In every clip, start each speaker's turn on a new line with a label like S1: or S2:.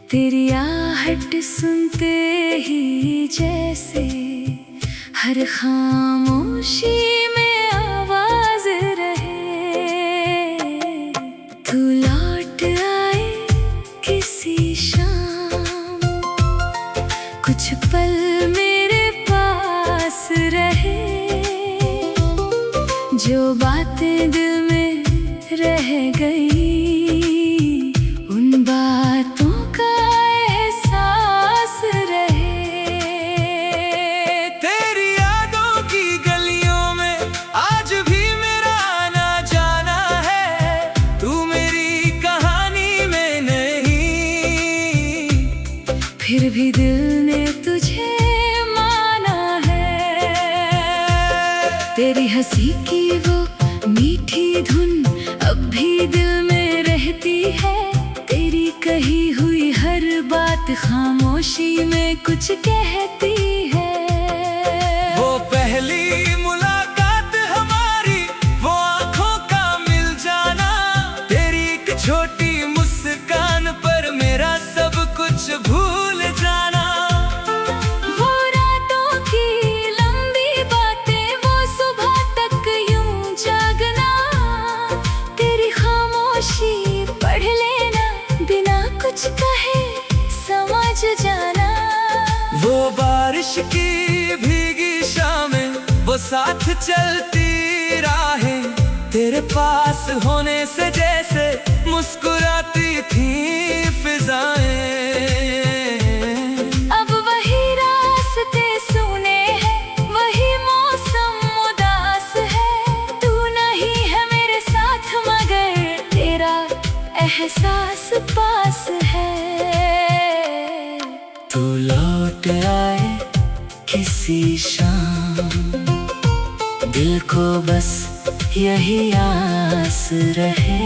S1: तेरी आहट सुनते ही जैसे हर खामोशी में आवाज रहे। तू लौट आए किसी शाम, कुछ पल मेरे पास रहे। जो बातें दिल में रह गई, उन बातों का एहसास रहे।
S2: तेरी यादों की गलियों में आज भी मेरा आना जाना है। तू मेरी कहानी में नहीं,
S1: फिर भी दिल ने तुझे माना है। तेरी हंसी की वो मीठी धुन अब भी दिल में रहती है। तेरी कही हुई हर बात खामोशी में कुछ कहती है।
S2: वो पहली मुलाकात हमारी, वो आंखों का मिल जाना, तेरी एक छोटी मुस्कान पर मेरा सब कुछ भूल जाना।
S1: वो रातों की लंबी बातें, वो सुबह तक यूं जागना, तेरी खामोशी पढ़ लेना, बिना कुछ कहे समझ जाना।
S2: वो बारिश की भीगी शामें, वो साथ चलती राहें, तेरे पास होने से जैसे मुस्कुराती थी फिजाएं।
S1: अब वही रास्ते सूने हैं, वही मौसम उदास है। तू नहीं है मेरे साथ मगर तेरा एहसास पास है।
S2: तू लौट आए किसी शाम, दिल को बस यही आस रहे।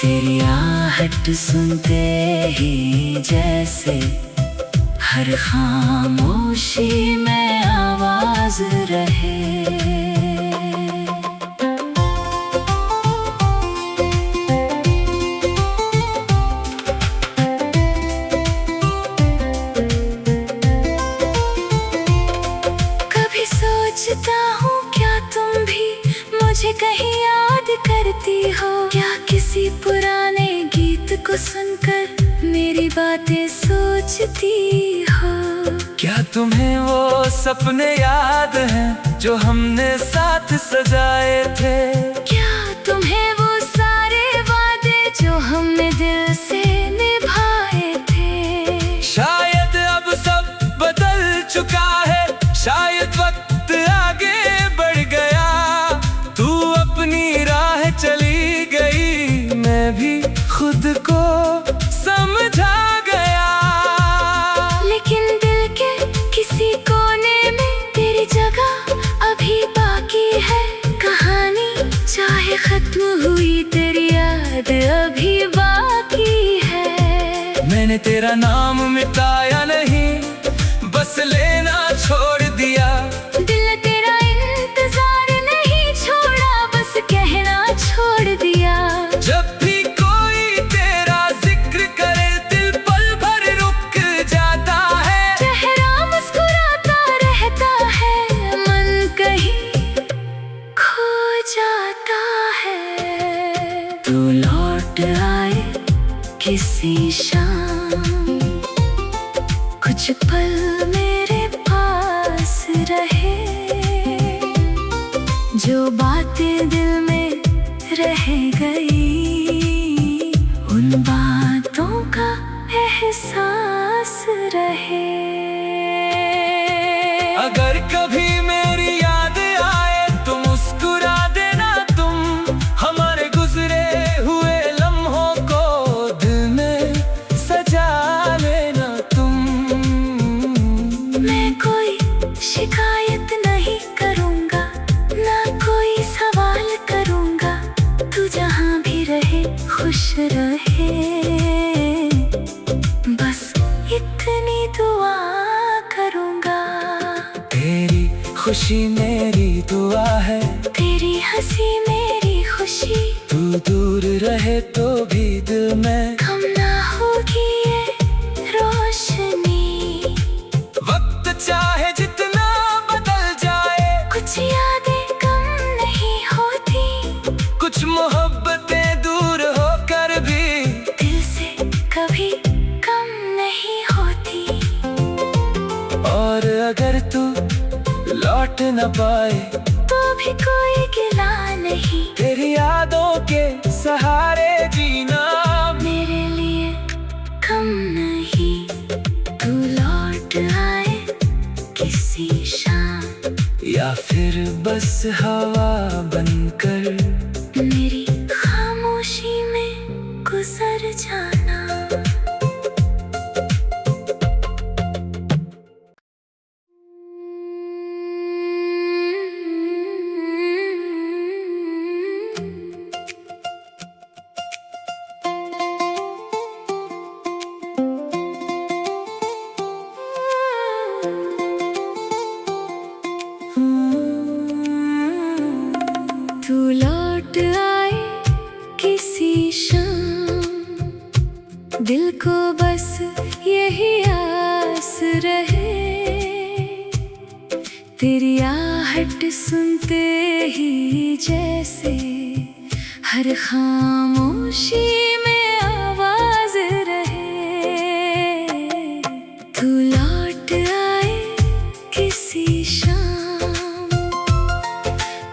S2: तेरी आहट सुनते ही जैसे हर खामोशी में आवाज रहे।
S1: सोचता हूँ क्या तुम भी मुझे कहीं याद करती हो? क्या किसी पुराने गीत को सुनकर मेरी बातें सोचती हो?
S2: क्या तुम्हें वो सपने याद हैं जो हमने साथ सजाए थे?
S1: क्या तुम्हें वो सारे वादे जो हमने दिल से निभाए थे?
S2: शायद अब सब बदल चुका है, शायद वक्त आगे बढ़ गया। तू अपनी राह चली गई, मैं भी खुद को समझा गया।
S1: लेकिन दिल के किसी कोने में तेरी जगह अभी बाकी है। कहानी चाहे खत्म हुई, तेरी याद अभी बाकी है।
S2: मैंने तेरा नाम मिटाया नहीं, बस लेना छोड़ दिया।
S1: दिल तेरा इंतजार नहीं छोड़ा, बस कहना छोड़ दिया।
S2: जब भी कोई तेरा जिक्र करे, दिल पल भर रुक जाता है।
S1: चेहरा मुस्कुराता रहता है, मन कहीं खो जाता है। तू लौट आए किसी शाम, कुछ पल मेरे पास रहे। जो बातें दिल में रह गई, उन बातों का एहसास रहे।
S2: अगर कभी मेरी याद आए तो मुस्कुरा देना तुम, हमारे गुजरे हुए लम्हों को दिल में सजा लेना तुम।
S1: मैं कोई शिकायत नहीं करूँगा, ना कोई सवाल करूँगा। तू जहाँ भी रहे खुश रहे, बस इतनी दुआ करूँगा।
S2: तेरी खुशी मेरी दुआ है,
S1: तेरी हंसी मेरी खुशी।
S2: तू दूर रहे तो भी दिल में
S1: गम ना हो
S2: अगर तू लौट न पाए
S1: तो भी कोई गिला नहीं,
S2: तेरी यादों के सहारे जीना
S1: मेरे लिए कम नहीं। तू लौट आए किसी शाम,
S2: या फिर बस हवा बनकर
S1: मेरी खामोशी में गुजर जाना। तू लौट आए किसी शाम, दिल को बस यही आस रहे, तेरी आहट सुनते ही जैसे हर खामोशी में आवाज रहे। तू लौट आए किसी शाम,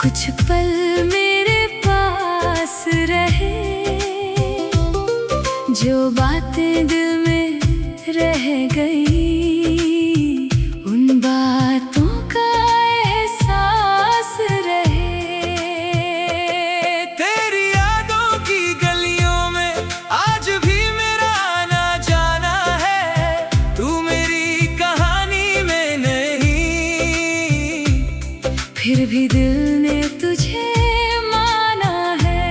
S1: कुछ पल मेरे पास रहे, जो बातें दिल में रह गई, उन बातों का एहसास रहे।
S2: तेरी यादों की गलियों में आज भी मेरा आना जाना है, तू मेरी कहानी में नहीं,
S1: फिर भी दिल ने तुझे माना है।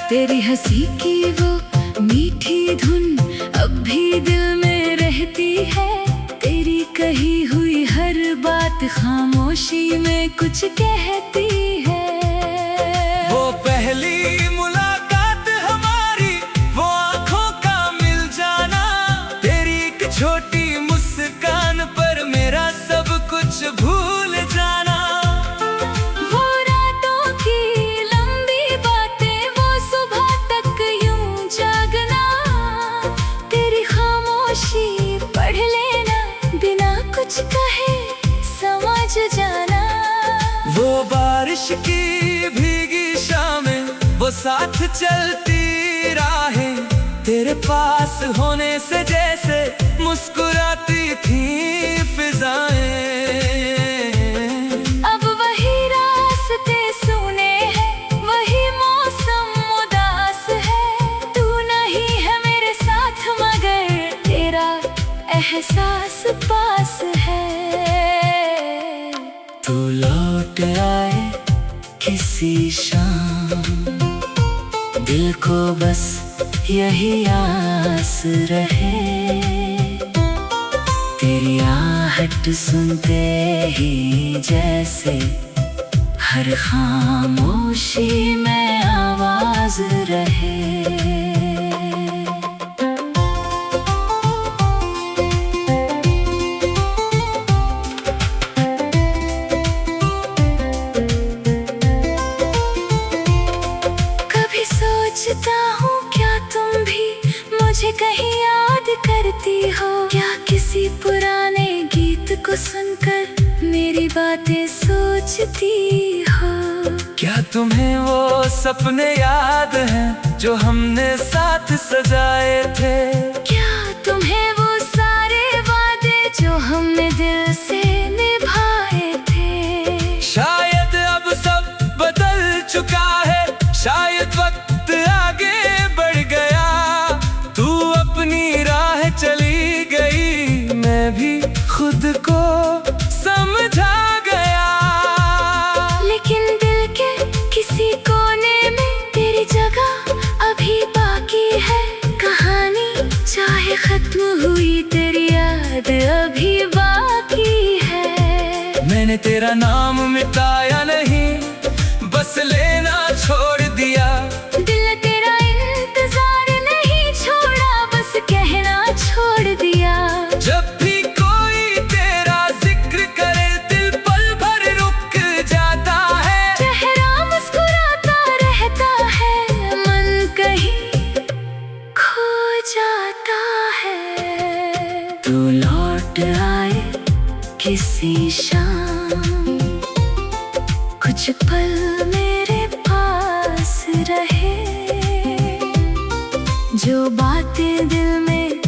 S1: तेरी हंसी की वो मीठी धुन अब भी दिल में रहती है, तेरी कही हुई हर बात खामोशी में कुछ कहती है।
S2: वो पहली मुलाकात हमारी, वो आंखों का मिल जाना, तेरी एक छोटी मुस्कान पर मेरा सब कुछ भूल जाना।
S1: वो रातों की लंबी बातें, वो सुबह तक यूं जागना, तेरी खामोशी पढ़ लेना, बिना कुछ कहे समझ जाना।
S2: वो बारिश की भीगी शामें, वो साथ चलती राहें, तेरे पास होने से जैसे मुस्कुराती थी फिजाएं।
S1: अब वही रास्ते सुने हैं, वही मौसम उदास है, तू नहीं है मेरे साथ मगर तेरा एहसास पास है।
S2: तू लौट आए किसी शाम, दिल को बस यही आस रहे, तेरी आहट सुनते ही जैसे हर खामोशी में आवाज रहे।
S1: सोचता हूँ क्या तुम भी मुझे कहीं याद करती हो, क्या किसी पुराने गीत को सुनकर मेरी बातें सोचती हो।
S2: क्या तुम्हें वो सपने याद हैं जो हमने साथ सजाए थे,
S1: क्या तुम्हें वो सारे वादे जो हमने दिल से निभाए थे।
S2: शायद अब सब बदल चुका है, शायद वक्त आगे बढ़ गया, तू अपनी राह चली गई, मैं भी खुद को समझा गया।
S1: लेकिन दिल के किसी कोने में तेरी जगह अभी बाकी है, कहानी चाहे खत्म हुई तेरी याद अभी बाकी है।
S2: मैंने तेरा नाम मिटाया नहीं, बस लेना छोड़ दिया,
S1: दिल ने तेरा इंतजार नहीं छोड़ा, बस कहना छोड़ दिया।
S2: जब भी कोई तेरा जिक्र करे दिल पल भर रुक जाता है,
S1: चेहरा मुस्कुराता रहता है, मन कहीं खो जाता है।
S2: तू लौट आए
S1: किसी शाम कुछ पल मेरे पास रहे, जो बातें दिल में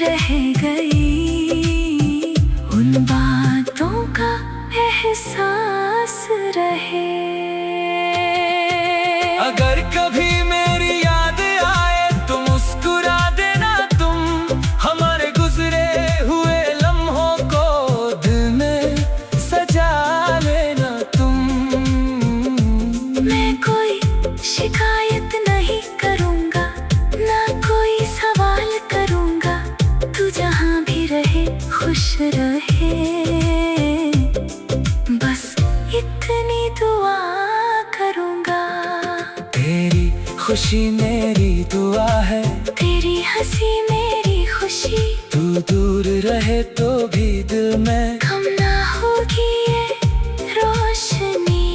S1: रह गई, उन बातों का एहसास रहे।
S2: अगर कभी मेरी याद आए तो मुस्कुरा देना तुम, हमारे गुजरे हुए लम्हों को दिल में सजा लेना तुम।
S1: मैं कोई शिकायत नहीं करूँगा, ना कोई सवाल करूँगा, तू जहाँ भी रहे खुश रहे, बस इतनी दुआ करूँगा।
S2: तेरी खुशी मेरी दुआ है,
S1: तेरी हंसी मेरी खुशी,
S2: तू दूर रहे तो भी दिल में
S1: कम ना होगी ये रोशनी।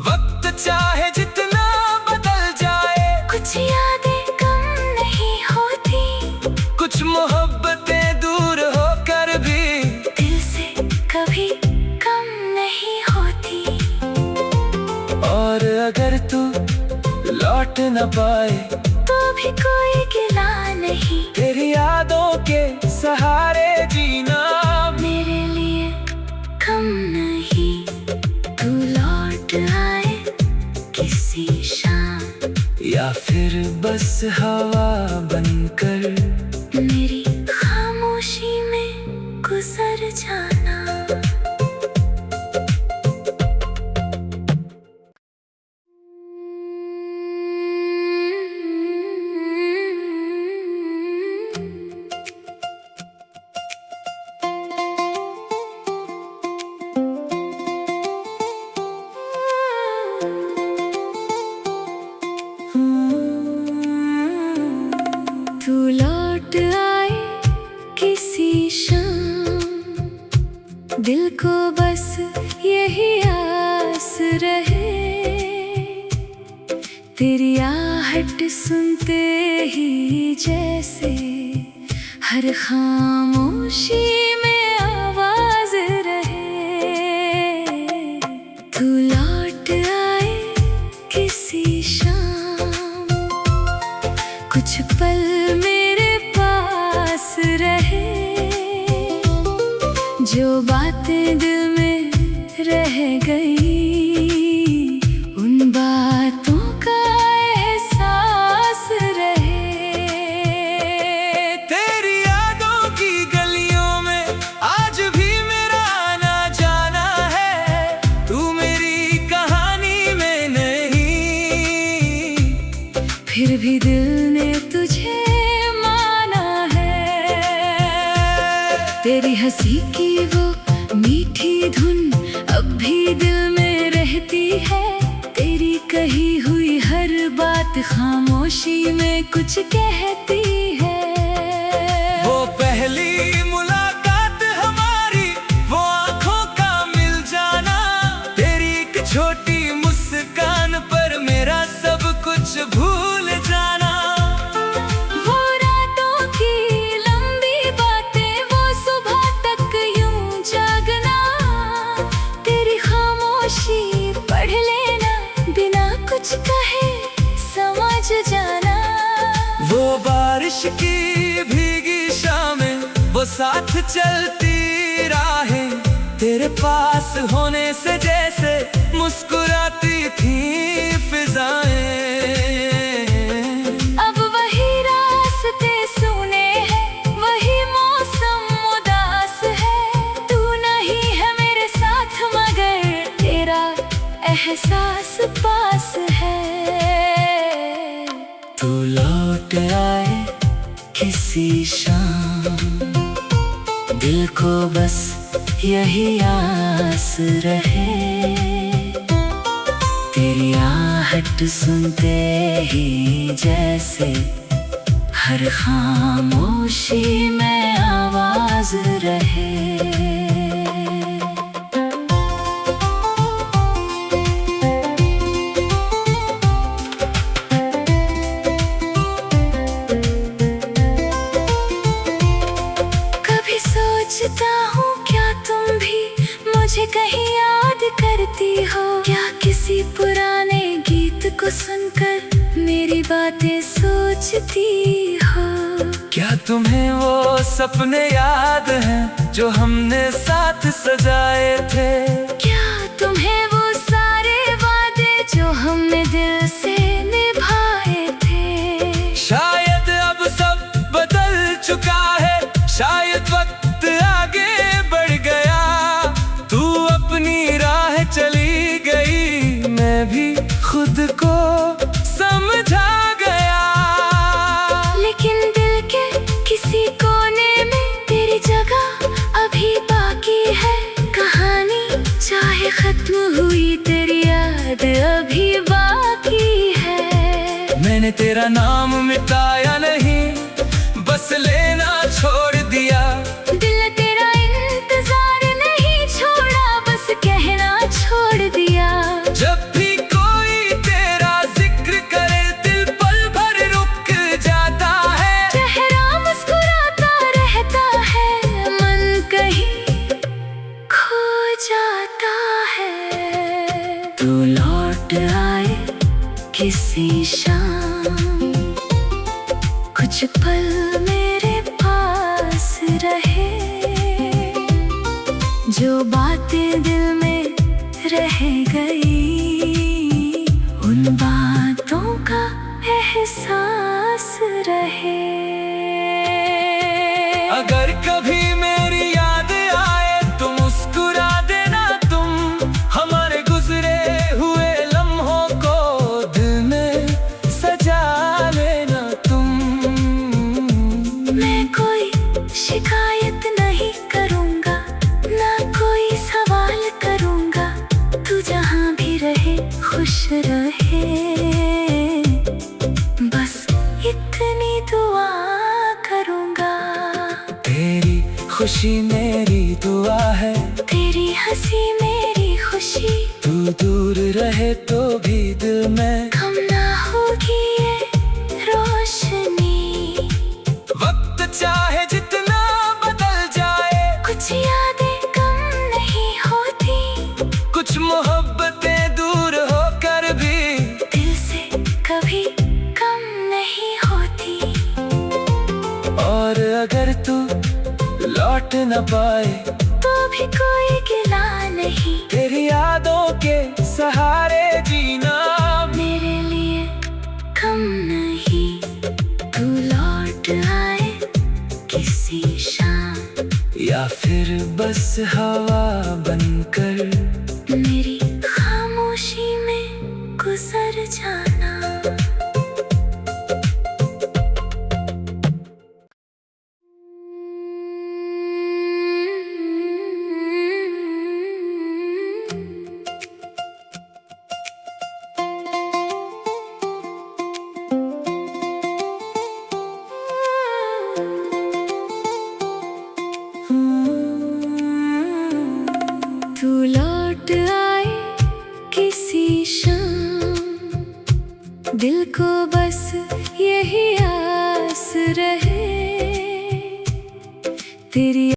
S2: वक्त चाहे जितना बदल जाए,
S1: कुछ यादें कम नहीं होती,
S2: कुछ मोहब्बतें दूर होकर भी
S1: दिल से कभी कम नहीं होती।
S2: और अगर तू लौट न पाए
S1: तो भी कोई गिला नहीं,
S2: तेरी यादों के सहारे जीना
S1: मेरे लिए कम नहीं। तू लौट आए किसी शाम,
S2: या फिर बस हवा बनकर
S1: मेरी खामोशी में गुजर जाना। तू लौट आए किसी शाम, दिल को बस यही आस रहे, तेरी आहट सुनते ही जैसे हर खामोशी में आवाज रहे। तू लौट आए किसी शाम, कुछ पल मेरे पास रहे, जो बातें दिल में रह गई, उन बातों का एहसास रहे।
S2: तेरी यादों की गलियों में आज भी मेरा आना जाना है, तू मेरी कहानी में नहीं,
S1: फिर भी दिल ने तुझे माना है। तेरी हंसी की वो मीठी धुन अब भी दिल में रहती है, तेरी कही हुई हर बात खामोशी में कुछ कहती है।
S2: वो पहली मुलाकात हमारी, वो आंखों का मिल जाना, तेरी एक छोटी मुस्कान पर मेरा सब कुछ भूल जाना।
S1: वो रातों की लंबी बातें, वो सुबह तक यूं जागना, तेरी खामोशी पढ़ लेना, बिना कुछ कहे समझ जाना।
S2: वो बारिश की भीगी शामें, वो साथ चलती राहें, तेरे पास होने से जैसे मुस्कुराती थी फिजाएं।
S1: अब वही रास्ते सुने हैं, वही मौसम उदास है, तू नहीं है मेरे साथ मगर तेरा एहसास पास है।
S2: तू लौट आए किसी शाम, दिल को बस यही आस रहे, तेरी आहट सुनते ही जैसे हर खामोशी में आवाज रहे।
S1: सोचता हूँ क्या तुम बातें सोचती हो।
S2: क्या तुम्हें वो सपने याद हैं जो हमने साथ सजाए थे?
S1: क्या तुम्हें वो सारे वादे जो हमने दिल से निभाए थे?
S2: शायद अब सब बदल चुका है, शायद वक्त आगे बढ़ गया। तू अपनी राह चली गई, मैं भी खुद को समझा गया।
S1: लेकिन दिल के किसी कोने में तेरी जगह अभी बाकी है। कहानी चाहे खत्म हुई, तेरी याद अभी बाकी है।
S2: मैंने तेरा नाम मिटाया नहीं, बस लेना छोड़ दिया।
S1: दिल ने तेरा इंतजार नहीं छोड़ा, बस कहना छोड़ दिया। जब
S2: भी कोई तेरा जिक्र करे, दिल पल भर रुक जाता है।
S1: चेहरा मुस्कुराता रहता है, मन कहीं खो जाता है। तू लौट आए किसी शाम, कुछ पल मेरे पास रहे। जो बातें दिल में रह गई, उन बातों का एहसास रहे।
S2: अगर कभी मेरी याद आए तो मुस्कुरा देना तुम। हमारे गुजरे हुए लम्हों को दिल में सजा लेना तुम।
S1: मैं कोई शिकायत नहीं करूँगा, ना कोई सवाल करूँगा। तू जहाँ भी रहे खुश रहे, बस इतनी दुआ करूँगा।
S2: तेरी खुशी मेरी दुआ है,
S1: तेरी हंसी मेरी खुशी।
S2: तू दूर रहे तो भी दिल में
S1: कम ना होगी ये रोशनी।
S2: वक्त चाहे जितना बदल जाए,
S1: कुछ यादें कम नहीं होती,
S2: कुछ मोहब्बतें दूर होकर भी
S1: दिल से कभी कम नहीं होती।
S2: और अगर तू लौट न पाए
S1: तो भी कोई गिला नहीं,
S2: तेरी यादों के सहारे जीना
S1: मेरे लिए कम नहीं। तू लौट आए किसी शाम,
S2: या फिर बस हवा बनकर
S1: मेरी खामोशी में गुजर जाना। तू लौट आए किसी शाम, दिल को बस यही आस रहे। तेरी